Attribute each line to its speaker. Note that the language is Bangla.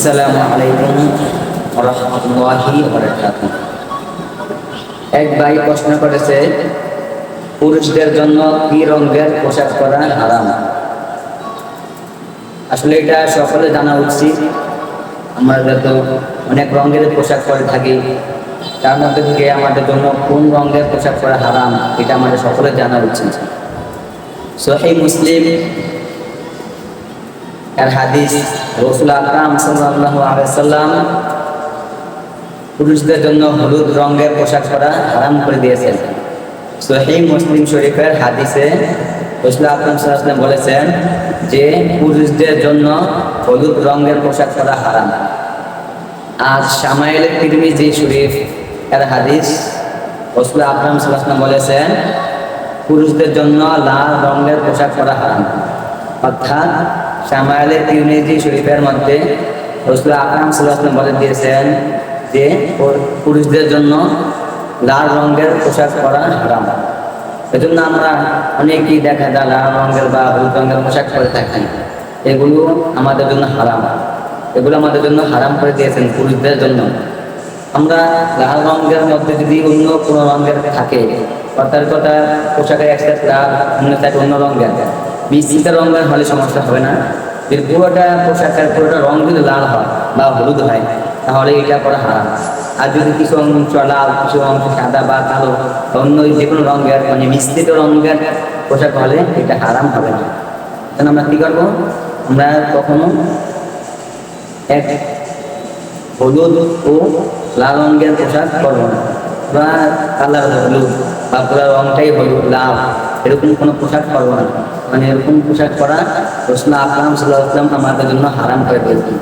Speaker 1: আসসালামু আলাইকুম ওয়া রাহমাতুল্লাহি ওয়া বারাকাতুহু। এক ভাই প্রশ্ন করেছে, পুরুষদের জন্য কি রঙের পোশাক পরা হারাম? আসলে এটা সকলে জানা উচিত। আমরা তো অনেক রঙের পোশাক পরে থাকি, তার মধ্যে থেকে আমাদের জন্য কোন রঙের পোশাক পরা হারাম এটা আমাদের সকলে জানা উচিত। সহিহ মুসলিম এর হাদিস, রাসূল আকরাম সাল্লাল্লাহু আলাইহি ওয়াসাল্লাম পুরুষদের জন্য হলুদ রঙের পোশাক পরা হারাম করে দিয়েছেন। সহিহ মুসলিম শরীফের হাদিসে রাসূল আকরাম সাল্লাল্লাহু আলাইহি ওয়াসাল্লাম বলেছেন যে পুরুষদের জন্য হলুদ রঙের পোশাক পরা হারাম। আর শামাইল তিরমিজি শরীফ এর হাদিস, রাসূল আকরাম সাল্লাল্লাহু আলাইহি ওয়াসাল্লাম বলেছেন পুরুষদের জন্য লাল রঙের পোশাক পরা হারাম। অর্থাৎ শামাইল তিরমিজি শরীফের মধ্যে রাসূল আকরাম সাল্লাল্লাহু আলাইহি ওয়াসাল্লাম বলে দিয়েছেন যে পুরুষদের জন্য লাল রঙের পোশাক পরা হারাম। এজন্য আমরা অনেকেই দেখা যায় লাল রঙের বা হলুদ রঙের পোশাক পরে থাকি, এগুলো আমাদের জন্য হারাম। এগুলো আমাদের জন্য হারাম করে দিয়েছেন পুরুষদের জন্য। আমরা লাল রঙের মধ্যে যদি অন্য কোনো রঙের থাকে, অর্থাৎ কথা পোশাকের একটা লাল অন্য থাকে অন্য রঙের, মিশ্রিত রঙের হলে সমস্যা হবে না। যদি পুরোটা পোশাকের পুরোটা রঙ যদি লাল হয় বা হলুদ হয় তাহলে এটা করা হারাম। আর যদি কিছু অংশ লাল, কিছু অংশ সাদা বা কালো, অন্য যে কোনো রঙের মানে মিশ্রিত রঙের পোশাক হলে এটা হারাম হবে না। তাহলে আমরা কী করবো? আমরা কখনো এক হলুদ ও লাল রঙের পোশাক করবো না, বা কালার হলুদ বা পুরো রঙটাই হলুদ লাল এরকম কোনো পোশাক করবো না। মানে এরকম পোশাক পরা রাসূল আকরাম সাল্লাল্লাহু আলাইহি ওয়াসাল্লাম আমাদের জন্য হারাম করে দিয়েছেন।